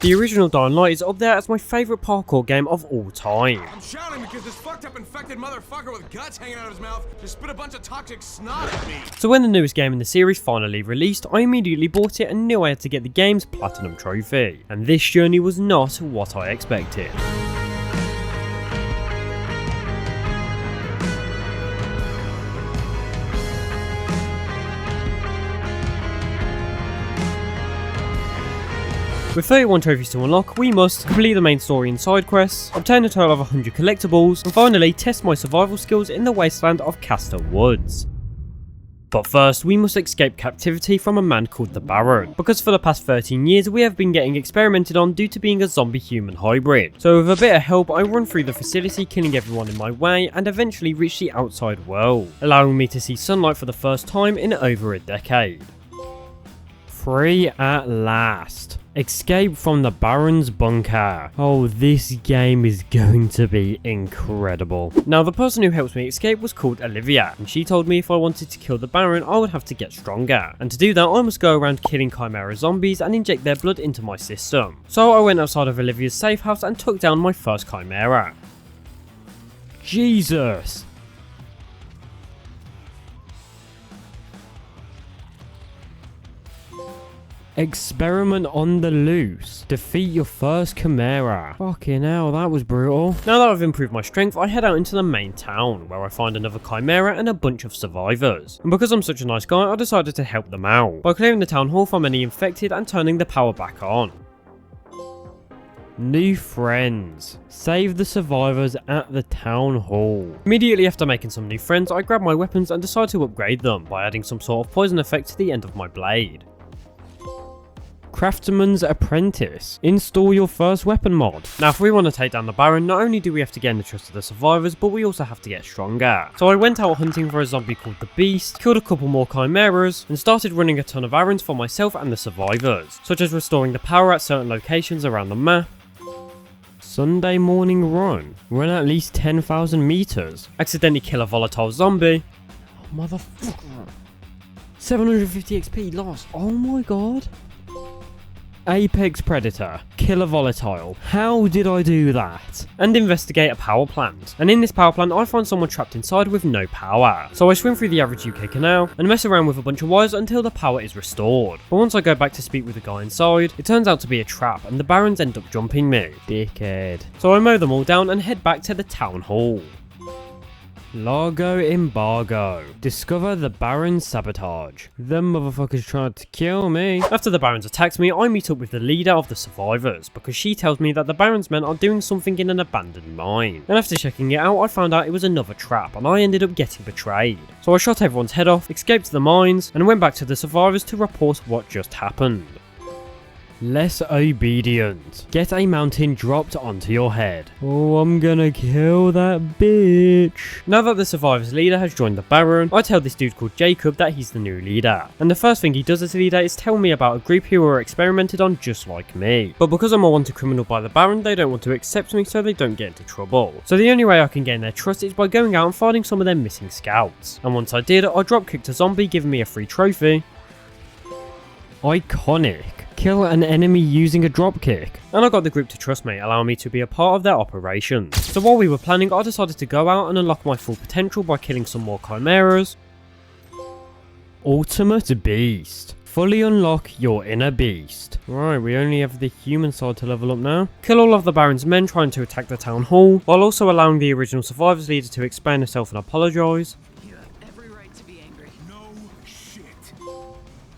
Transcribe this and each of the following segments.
The original Dying Light is up there as my favourite parkour game of all time. I'm shouting because this fucked up infected motherfucker with guts hanging out of his mouth just spit a bunch of toxic snot at me. So when the newest game in the series finally released, I immediately bought it and knew I had to get the game's Platinum Trophy. And this journey was not what I expected. With 31 trophies to unlock, we must complete the main story and side quests, obtain a total of 100 collectibles, and finally test my survival skills in the wasteland of Castor Woods. But first, we must escape captivity from a man called the Baron, because for the past 13 years we have been getting experimented on due to being a zombie-human hybrid. So with a bit of help, I run through the facility, killing everyone in my way, and eventually reach the outside world, allowing me to see sunlight for the first time in over a decade. Free at last. Escape from the Baron's bunker. Oh, this game is going to be incredible. Now, the person who helped me escape was called Olivia, and she told me if I wanted to kill the Baron, I would have to get stronger. And to do that, I must go around killing Chimera zombies and inject their blood into my system. So I went outside of Olivia's safe house and took down my first Chimera. Jesus! Experiment on the loose. Defeat your first Chimera. Fucking hell, that was brutal. Now that I've improved my strength, I head out into the main town, where I find another Chimera and a bunch of survivors. And because I'm such a nice guy, I decided to help them out, by clearing the town hall from any infected and turning the power back on. New friends. Save the survivors at the town hall. Immediately after making some new friends, I grab my weapons and decide to upgrade them, by adding some sort of poison effect to the end of my blade. Craftsman's Apprentice. Install your first weapon mod. Now if we want to take down the Baron, not only do we have to gain the trust of the survivors, but we also have to get stronger. So I went out hunting for a zombie called the Beast, killed a couple more Chimeras, and started running a ton of errands for myself and the survivors, such as restoring the power at certain locations around the map. Sunday morning run. Run at least 10,000 meters. Accidentally kill a volatile zombie. Oh, motherfucker. 750 XP lost. Oh my god. Apex Predator, kill a volatile. How did I do that? And investigate a power plant. And in this power plant, I find someone trapped inside with no power. So I swim through the average UK canal and mess around with a bunch of wires until the power is restored. But once I go back to speak with the guy inside, it turns out to be a trap and the Barons end up jumping me. Dickhead. So I mow them all down and head back to the town hall. Largo Embargo. Discover the Baron's sabotage. Them motherfuckers tried to kill me. After the Barons attacks me, I meet up with the leader of the survivors, because she tells me that the Baron's men are doing something in an abandoned mine. And after checking it out, I found out it was another trap, and I ended up getting betrayed. So I shot everyone's head off, escaped the mines, and went back to the survivors to report what just happened. Less obedient. Get a mountain dropped onto your head. Oh, I'm gonna kill that bitch. Now that the survivors leader has joined the Baron, I tell this dude called Jacob that he's the new leader. And the first thing he does as leader is tell me about a group who were experimented on just like me. But because I'm a wanted criminal by the Baron, they don't want to accept me so they don't get into trouble. So the only way I can gain their trust is by going out and finding some of their missing scouts. And once I did, I drop kicked a zombie, giving me a free trophy. Iconic. Kill an enemy using a dropkick. And I got the group to trust me, allowing me to be a part of their operations. So while we were planning, I decided to go out and unlock my full potential by killing some more Chimeras. Ultimate Beast. Fully unlock your inner beast. Right, we only have the human side to level up now. Kill all of the Baron's men trying to attack the town hall, while also allowing the original survivors leader to explain herself and apologise.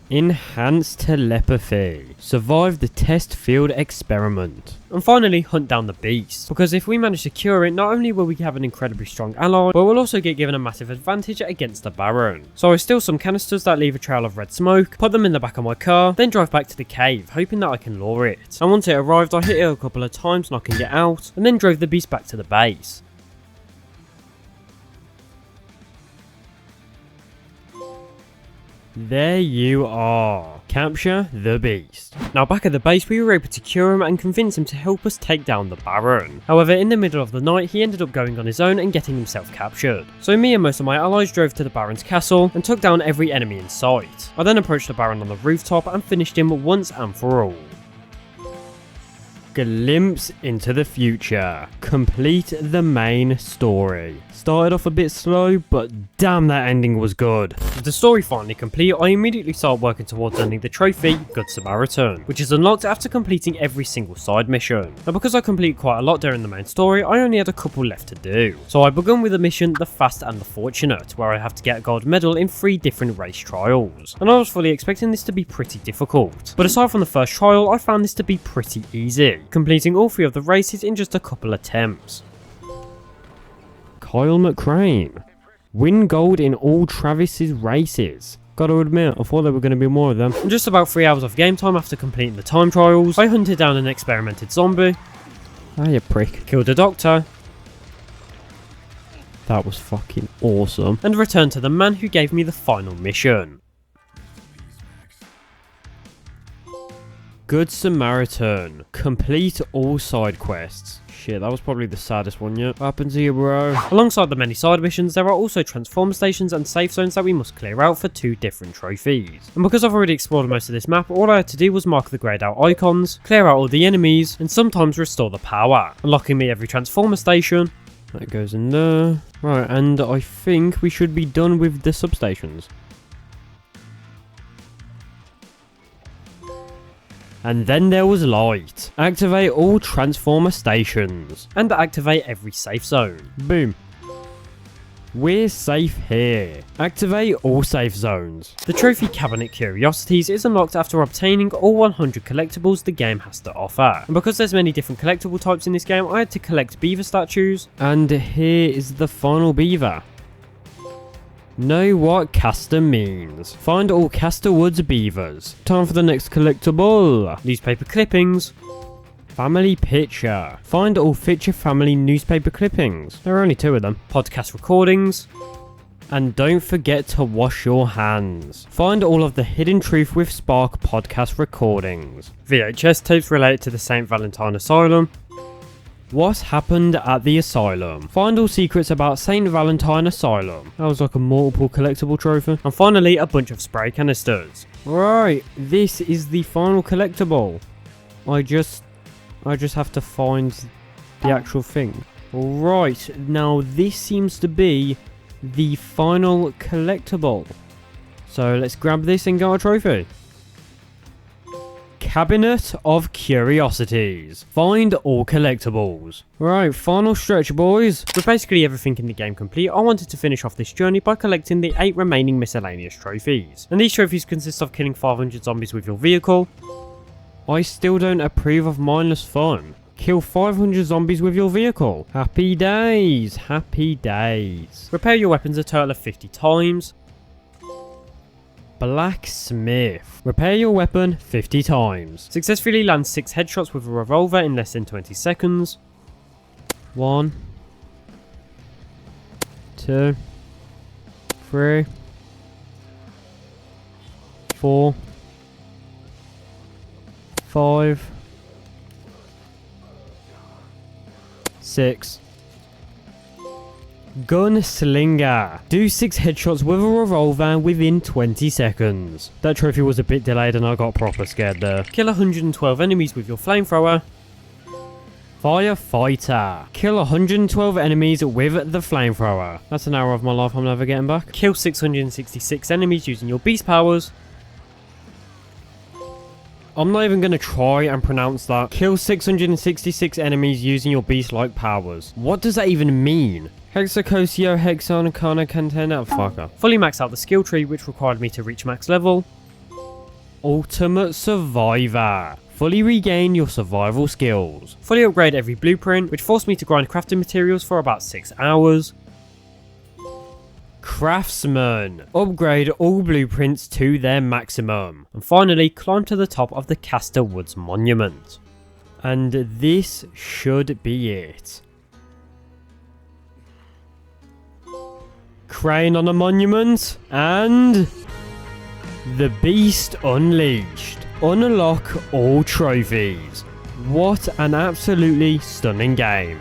Enhanced telepathy. Survive the test field experiment. And finally, hunt down the beast. Because if we manage to cure it, not only will we have an incredibly strong ally, but we'll also get given a massive advantage against the Baron. So I steal some canisters that leave a trail of red smoke, put them in the back of my car, then drive back to the cave, hoping that I can lure it. And once it arrived, I hit it a couple of times and I can get out, and then drove the beast back to the base. There you are. Capture the beast. Now back at the base, we were able to cure him and convince him to help us take down the Baron. However, in the middle of the night, he ended up going on his own and getting himself captured. So me and most of my allies drove to the Baron's castle and took down every enemy in sight. I then approached the Baron on the rooftop and finished him once and for all. Glimpse into the future. Complete the main story. Started off a bit slow, but damn, that ending was good. With the story finally complete, I immediately started working towards earning the trophy, Good Samaritan, which is unlocked after completing every single side mission. Now because I completed quite a lot during the main story, I only had a couple left to do. So I begun with the mission, The Fast and the Fortunate, where I have to get a gold medal in 3 different race trials. And I was fully expecting this to be pretty difficult. But aside from the first trial, I found this to be pretty easy, completing all 3 of the races in just a couple attempts. Kyle McCrane. Win gold in all Travis's races. Gotta admit, I thought there were going to be more of them. In just about 3 hours of game time after completing the time trials, I hunted down an experimented zombie. Ah, you prick. Killed a doctor. That was fucking awesome. And returned to the man who gave me the final mission. Good Samaritan. Complete all side quests. Shit, that was probably the saddest one yet. What happened to you, bro? Alongside the many side missions, there are also transformer stations and safe zones that we must clear out for 2 different trophies. And because I've already explored most of this map, all I had to do was mark the greyed out icons, clear out all the enemies, and sometimes restore the power, unlocking me every transformer station. That goes in there. Right, and I think we should be done with the substations. And then there was light. Activate all transformer stations. And activate every safe zone. Boom. We're safe here. Activate all safe zones. The trophy cabinet Curiosities is unlocked after obtaining all 100 collectibles the game has to offer. And because there's many different collectible types in this game, I had to collect beaver statues. And here is the final beaver. Know what Castor means. Find all Castor Woods beavers. Time for the next collectible. Newspaper clippings. Family picture. Find all Fitcher family newspaper clippings. There are only 2 of them. Podcast recordings. And don't forget to wash your hands. Find all of the Hidden Truth with Spark podcast recordings. VHS tapes related to the St. Valentine Asylum. What happened at the asylum? Find all secrets about St. Valentine Asylum. That was like a multiple collectible trophy. And finally, a bunch of spray canisters. Right, this is the final collectible. I just have to find the actual thing. Right, now this seems to be the final collectible. So let's grab this and get our trophy. Cabinet of Curiosities. Find all collectibles. Right, final stretch, boys. With basically everything in the game complete, I wanted to finish off this journey by collecting the 8 remaining miscellaneous trophies. And these trophies consist of killing 500 zombies with your vehicle. I still don't approve of mindless fun. Kill 500 zombies with your vehicle. Happy days, happy days. Repair your weapons a total of 50 times. Blacksmith. Repair your weapon 50 times. Successfully land 6 headshots with a revolver in less than 20 seconds. 1, 2, 3, 4, 5, 6. Gunslinger. Do 6 headshots with a revolver within 20 seconds. That trophy was a bit delayed and I got proper scared there. Kill 112 enemies with your flamethrower. Firefighter. Kill 112 enemies with the flamethrower. That's an hour of my life I'm never getting back. Kill 666 enemies using your beast powers. I'm not even going to try and pronounce that. Kill 666 enemies using your beast-like powers. What does that even mean? Hexacosio, Hexon, Kana, Cantena, fucker. Fully maxed out the skill tree, which required me to reach max level. Ultimate Survivor. Fully regain your survival skills. Fully upgrade every blueprint, which forced me to grind crafting materials for about 6 hours. Craftsman. Upgrade all blueprints to their maximum. And finally, climb to the top of the Castor Woods monument. And this should be it. Crane on a monument, and the Beast Unleashed. Unlock all trophies. What an absolutely stunning game.